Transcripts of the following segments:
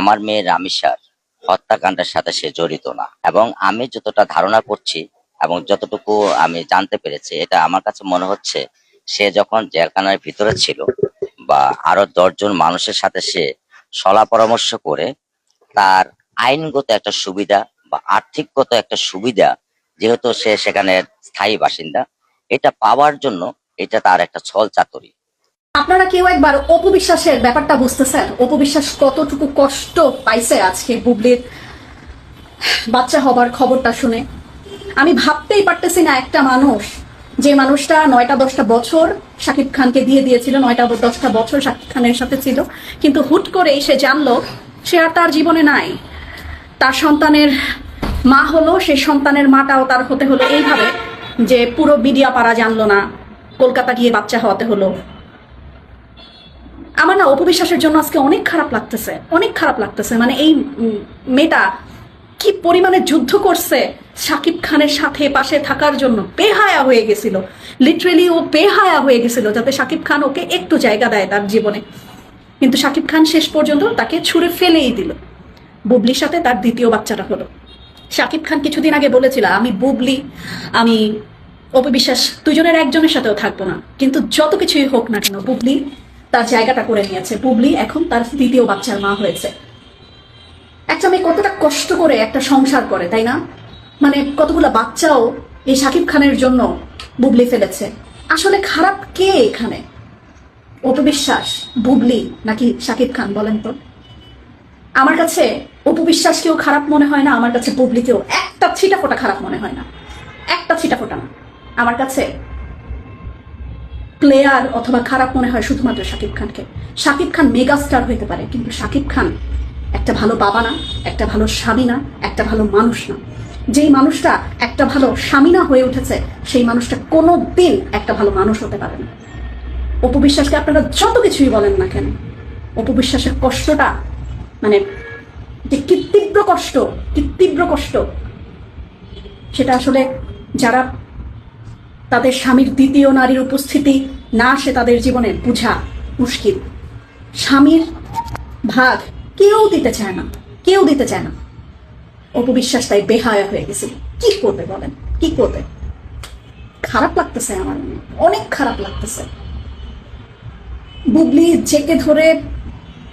আমার মেয়ে রামিসার হত্যাকাণ্ডের সাথে সে জড়িত না, এবং আমি যতটা ধারণা করছি এবং যতটুকু আমি জানতে পেরেছি, এটা আমার কাছে মনে হচ্ছে সে যখন জেলখানার ভিতরে ছিল বা আরো 10 জন মানুষের সাথে সে সলা পরামর্শ করে তার আইনগত একটা সুবিধা বা আর্থিকগত একটা সুবিধা, যেহেতু সে সেখানে স্থায়ী বাসিন্দা, এটা পাওয়ার জন্য এটা তার একটা ছল চাতুরি। আপনারা কেউ একবার অপু বিশ্বাসের ব্যাপারটা বুঝতেছেন? অপু বিশ্বাস কতটুকু কষ্ট পাইছে আজকে বুবলির বাচ্চা হবার খবরটা শুনে। আমি ভাবতেই পারতেছি না, একটা মানুষ, যে মানুষটা 9টা-10টা বছর শাকিব খানকে দিয়ে দিয়েছিল, 9টা-10টা বছর শাকিব খানের সাথে ছিল, কিন্তু হুট করে সে জানলো সে আর তার জীবনে নাই। তার সন্তানের মা হলো, সেই সন্তানের মাটাও তার হতে হলো এইভাবে যে পুরো মিডিয়া পাড়া জানলো না, কলকাতা গিয়ে বাচ্চা হওয়াতে হলো। আমার না অপু বিশ্বাসের জন্য আজকে অনেক খারাপ লাগতেছে, অনেক খারাপ লাগতেছে। মানে এই মেয়েটা কি পরিমাণে যুদ্ধ করছে শাকিব খানের সাথে পাশে থাকার জন্য, বেহায়া হয়ে গেছিল, লিটারেলি ও বেহায়া হয়ে গেছিল যাতে শাকিব খান ওকে একটু জায়গা দেয় তার জীবনে। কিন্তু শাকিব খান শেষ পর্যন্ত তাকে ছুঁড়ে ফেলেই দিল। বুবলির সাথে তার দ্বিতীয় বাচ্চাটা হলো। শাকিব খান কিছুদিন আগে বলেছিল, আমি বুবলি, আমি অপু বিশ্বাস দুজনের একজনের সাথেও থাকবো না, কিন্তু যত কিছুই হোক না কেন বুবলি তার জায়গাটা করে নিয়েছে। বুবলি এখন তার দ্বিতীয় বাচ্চার মা হয়েছে। একটা মেয়ে কতটা কষ্ট করে একটা সংসার করে, তাই না? মানে কতগুলো বাচ্চাও এই শাকিব খানের জন্য বুবলি ফেলেছে। আসলে খারাপ কে এখানে, অপু বিশ্বাস, বুবলি, নাকি শাকিব খান? বলেন তো। আমার কাছে অপু বিশ্বাসকেও খারাপ মনে হয় না, আমার কাছে বুবলিকেও একটা ছিটাফোঁটা খারাপ মনে হয় না, একটা ছিটাফোঁটা না। আমার কাছে প্লেয়ার অথবা খারাপ মনে হয় শুধুমাত্র শাকিব খানকে। শাকিব খান মেগা স্টার হইতে পারে, কিন্তু শাকিব খান একটা ভালো বাবা না, একটা ভালো স্বামী না, একটা ভালো মানুষ না। যেই মানুষটা একটা ভালো স্বামী না হয়ে উঠেছে, সেই মানুষটা কোনো দিন একটা ভালো মানুষ হতে পারে না। অপু বিশ্বাসকে আপনারা যত কিছুই বলেন না কেন, অপু বিশ্বাসের কষ্টটা, মানে যে কি তীব্র কষ্ট, কি তীব্র কষ্ট, সেটা আসলে যারা তাদের স্বামীর দ্বিতীয় নারীর উপস্থিতি না আসে তাদের জীবনে বোঝা মুশকিল। স্বামীর ভাগ কেউ দিতে চায় না, কেউ দিতে চায় না। অপু বিশ্বাস তাই বেহায়া হয়ে গেছিল। কি করবে বলেন, কি করবে? খারাপ লাগতেছে আমার, অনেক খারাপ লাগতেছে। বুবলি জেকে ধরে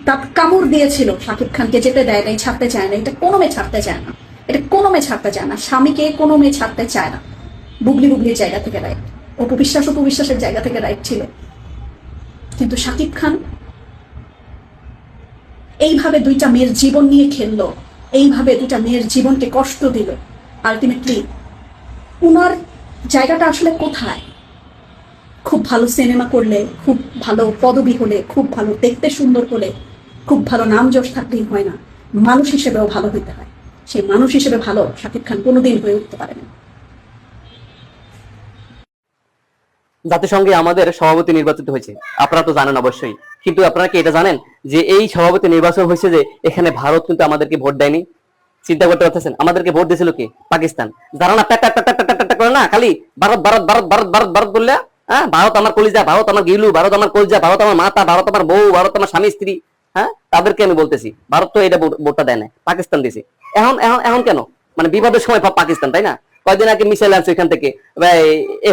দাঁত কামড় দিয়েছিল শাকিব খানকে, যেতে দেয় নাই, ছাড়তে চায় না। এটা কোনো মেয়ে ছাড়তে চায় না, এটা কোনো মেয়ে ছাড়তে চায় না। স্বামীকে কোনো মেয়ে ছাড়তে চায় না। বুবলি বুবলির জায়গা থেকে রাইট, অপু বিশ্বাস অপু বিশ্বাসের জায়গা থেকে রাইট ছিল। কিন্তু শাকিব খান এইভাবে দুইটা মেয়ের জীবন নিয়ে খেললো, এইভাবে দুইটা মেয়ের জীবনকে কষ্ট দিল। আলটিমেটলি উনার জায়গাটা আসলে কোথায়? খুব ভালো সিনেমা করলে, খুব ভালো পদবি হলে, খুব ভালো দেখতে সুন্দর হলে, খুব ভালো নাম যশ থাকলেই হয় না, মানুষ হিসেবেও ভালো হইতে হয়। সেই মানুষ হিসেবে ভালো শাকিব খান কোনোদিন হয়ে উঠতে পারে না। জাতিসংঘে আমাদের সভাপতি নির্বাচিত হয়েছে, আপনারা তো জানেন অবশ্যই। কিন্তু আপনারা কি এটা জানেন যে এই সভাপতি নির্বাচন হয়েছে যে এখানে ভারত কিন্তু আমাদেরকে ভোট দেয়নি? চিন্তা করতে পারতেছেন? আমাদেরকে ভোট দিয়েছিল কি? পাকিস্তান। যারা না প্যাট করে না খালি ভারত ভারত ভারত ভারত ভারত ভারত বললে, হ্যাঁ, ভারত আমার কলিজা, ভারত আমার গিলু, ভারত আমার কলিজা, ভারত আমার মাতা, ভারত আমার বউ, ভারত আমার স্বামী স্ত্রী, হ্যাঁ, তাদেরকে আমি বলতেছি ভারত তো এটা ভোটটা দেয় না, পাকিস্তান দিয়েছে। এখন এখন এখন কেন? মানে বিবাদের সময় পাকিস্তান, তাই না? কয়েকদিন আগে মিসাইল আনছে এখান থেকে,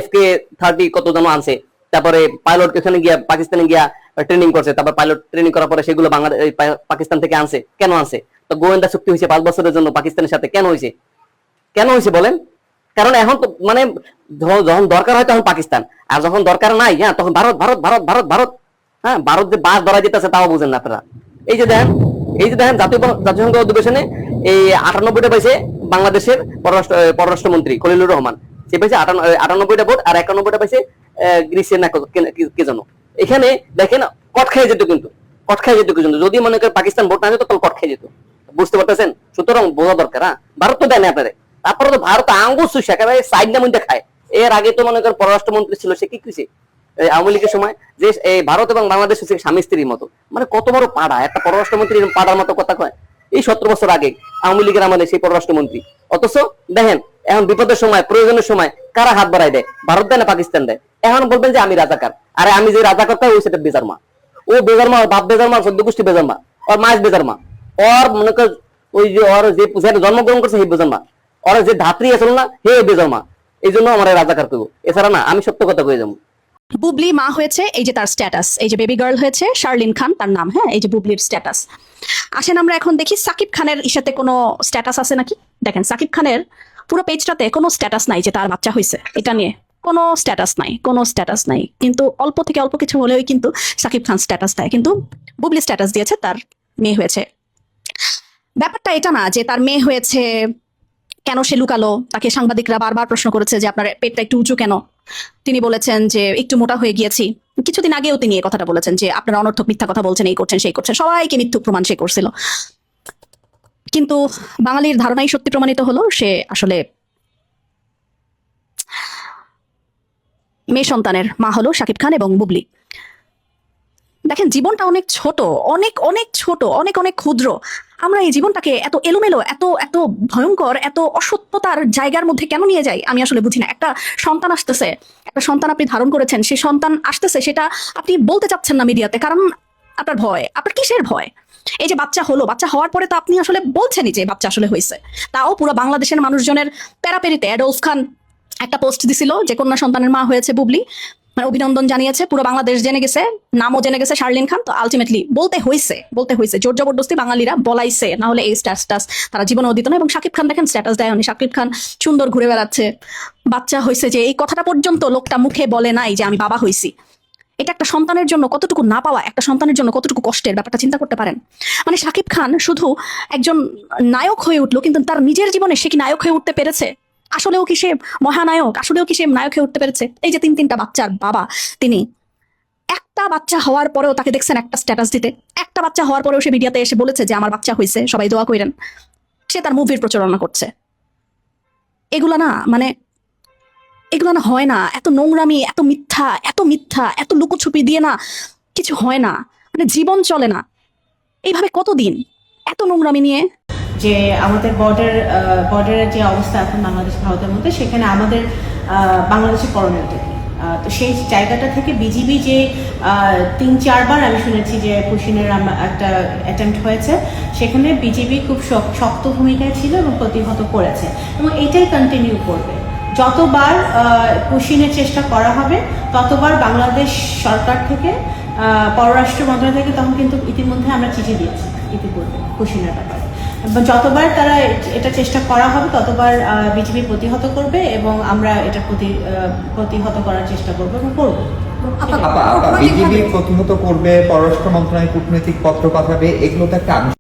FK-30 কত জন আনছে, তারপরে পাইলট এখানে গিয়া পাকিস্তানে গিয়া ট্রেনিং করছে, তারপর পাইলট ট্রেনিং করার পরে সেগুলো বাংলাদেশ পাকিস্তান থেকে আনছে। কেন আনছে? তো গোয়েন্দা চুক্তি হয়েছে 5 বছরের জন্য পাকিস্তানের সাথে। কেন হয়েছে? কেন হয়েছে বলেন? কারণ এখন তো মানে যখন দরকার হয় তখন পাকিস্তান, আর যখন দরকার নাই, হ্যাঁ, তখন ভারত ভারত ভারত ভারত ভারত। হ্যাঁ, ভারত যে বাস ধরা যেতেছে তাও বুঝেন না আপনারা। এই যে দেখেন, এই যে দেখেন জাতিসংঘ অধিবেশনে এই 98টা পাইছে বাংলাদেশের পররাষ্ট্রমন্ত্রী খলিলুর রহমান। সে পাইছে 98টা ভোট, আর 91টা পাইছে গ্রিসের না কে জানো। এখানে দেখেন কট খেয়ে যেত, কিন্তু কট খেয়ে যেত কিন্তু যদি মনে করেন পাকিস্তান ভোট না যেত তাহলে কট খেয়ে যেত। বুঝতে পারতেছেন? সুতরাং বোঝা দরকার। হ্যাঁ, ভারত তো দেয় না আপনাদের, তারপরে তো ভারত আঙ্গুর সুইস একেবারে সাইড না মধ্যে খায়। এর আগে তো মনে করেন পররাষ্ট্রমন্ত্রী ছিল, সে কি কইছে আওয়ামী লীগের সময় যে এই ভারত এবং বাংলাদেশ হচ্ছে স্বামী স্ত্রীর মতো। মানে কত বড় পাড়া একটা পররাষ্ট্রমন্ত্রী, পাড়ার মতো কথা কয়। এই 17 বছর আগে আওয়ামী লীগের আমলে সেই পররাষ্ট্রমন্ত্রী। অথচ দেখেন এখন বিপদের সময়, প্রয়োজনের সময় কারা হাত বাড়ায় দেয়? ভারত দেয় না পাকিস্তান দেয়? এখন বলবেন যে আমি রাজাকার। আরে আমি যে রাজাকার তাই ওই সেটা বেজার মা, ও বেজার মা, বাপ বেজার মা, 14 গোষ্ঠী বেজার মা, ওর মায়ের বেজার মা। ওর মনে কর ওই যে ওর যে ছেলে জন্মগ্রহণ করছে সেই বেজন্মা, ওর যে ধাত্রী আসল না হে বেজন্মা, এই জন্য আমার রাজাকার করবো। এছাড়া না, আমি সত্য কথা কয়ে যাবো। বুবলি মা হয়েছে, এই যে তার স্ট্যাটাস, এই যে বেবি গার্ল হয়েছে শার্লিন খান তার নাম, হ্যাঁ, এই যে বুবলির স্ট্যাটাস। আসেন আমরা এখন দেখি সাকিব খানের ইসাতে কোনো স্ট্যাটাস আছে নাকি। দেখেন সাকিব খানের পুরো পেজটাতে কোনো স্ট্যাটাস নাই যে তার বাচ্চা হয়েছে, এটা নিয়ে কোনো স্ট্যাটাস নাই, কোনো স্ট্যাটাস নাই। কিন্তু অল্প থেকে অল্প কিছু হলেও কিন্তু সাকিব খান স্ট্যাটাস দেয়, কিন্তু বুবলি স্ট্যাটাস দিয়েছে তার মেয়ে হয়েছে। ব্যাপারটা এটা না যে তার মেয়ে হয়েছে কেন সে লুকালো, তাকে সাংবাদিকরা বারবার প্রশ্ন করেছে যে আপনার পেটটা একটু উঁচু কেন, তিনি বলেছেন যে একটু মোটা হয়ে গিয়েছি। কিছুদিন আগেও তিনি এই কথাটা বলেছেন যে আপনারা অনর্থক মিথ্যা কথা বলছেন, এই করছেন সেই করছেন, সবাইকে মিথ্যুক প্রমাণ সে করছিল। কিন্তু বাঙালির ধারণাই সত্যি প্রমাণিত হলো, সে আসলে মেয়ে সন্তানের মা হলো শাকিব খান এবং বুবলি। দেখেন জীবনটা অনেক ছোট, অনেক অনেক ছোট, অনেক অনেক ক্ষুদ্র। আমরা এই জীবনটাকে এত এলোমেলো, এত এত ভয়ঙ্কর, এত অসত্যতার জায়গার মধ্যে কেন নিয়ে যাই আমি আসলে বুঝি না। একটা সন্তান আসতেছে, একটা সন্তান আপনি ধারণ করেছেন, সেই সন্তান আসতেছে, সেটা আপনি বলতে চাচ্ছেন না মিডিয়াতে, কারণ আপনার ভয়। আপনার কিসের ভয়? এই যে বাচ্চা হলো, বাচ্চা হওয়ার পরে তো আপনি আসলে বলছেনই যে বাচ্চা আসলে হয়েছে। তাও পুরো বাংলাদেশের মানুষজনের প্যারাপেরিতে অ্যাডলফ খান একটা পোস্ট দিছিল যে কন্যা সন্তানের মা হয়েছে বুবলি, মানে অভিনন্দন জানিয়েছে, পুরো বাংলাদেশ জেনে গেছে, নামও জেনে গেছে শার্লিন খান। তো আলটিমেটলি বলতে হয়েছে জোর জবরদস্তি বাঙালিরা বলাইছে, না হলে এই স্ট্যাটাস তারা জীবনেও দিত না। এবং শাকিব খান দেখেন স্ট্যাটাস দেয়, শাকিব খান সুন্দর ঘুরে বেড়াচ্ছে, বাচ্চা হয়েছে, যে এই কথাটা পর্যন্ত লোকটা মুখে বলে নাই যে আমি বাবা হয়েছি। এটা একটা সন্তানের জন্য কতটুকু না পাওয়া, একটা সন্তানের জন্য কতটুকু কষ্টের, ব্যাপারটা চিন্তা করতে পারেন। মানে শাকিব খান শুধু একজন নায়ক হয়ে উঠলো, কিন্তু তার নিজের জীবনে সে কি নায়ক হয়ে উঠতে পেরেছে? আসলেও কি সে মহানায়ক? আসলেও কি সে নায়ক হয়ে উঠতে পেরেছে? এই যে তিনটা বাচ্চার বাবা, তিনি একটা বাচ্চা হওয়ার পরেও তাকে দেখছেন একটা স্ট্যাটাস দিতে, একটা বাচ্চা হওয়ার পরেও সে মিডিয়াতে এসে বলেছে যে আমার বাচ্চা হয়েছে, সবাই দোয়া করেন। সে তার মুভির প্রচারণা করছে। এগুলা না, মানে এগুলো না হয় না, এত নোংরামি, এত মিথ্যা, এত মিথ্যা, এত লুকোছুপি দিয়ে না কিছু হয় না, মানে জীবন চলে না এইভাবে কতদিন এত নোংরামি নিয়ে। যে আমাদের বর্ডারের যে অবস্থা এখন বাংলাদেশ ভারতের মধ্যে, সেখানে আমাদের বাংলাদেশের করণীয়টা কি? তো সেই জায়গাটা থেকে বিজিবি যে 3-4 বার আমি শুনেছি যে পুশিনের একটা অ্যাটেম্প্ট হয়েছে, সেখানে বিজিবি খুব শক্ত ভূমিকায় ছিল এবং প্রতিহত করেছে, এবং এইটাই কন্টিনিউ করবে। যতবার পুশিনের চেষ্টা করা হবে ততবার বাংলাদেশ সরকার থেকে, পররাষ্ট্র মন্ত্রণালয় থেকে, তখন কিন্তু ইতিমধ্যে আমরা চিঠি দিয়েছি ইতিপূর্বে পুশিনের ব্যাপারে, এবং যতবার তারা এটা চেষ্টা করা হবে ততবার বিজেপি প্রতিহত করবে, এবং আমরা এটা প্রতিহত করার চেষ্টা করবো এবং করবো। বিজেপি প্রতিহত করবে, পররাষ্ট্র মন্ত্রণালয় কূটনৈতিক পত্র পাঠাবে, এগুলো তো একটা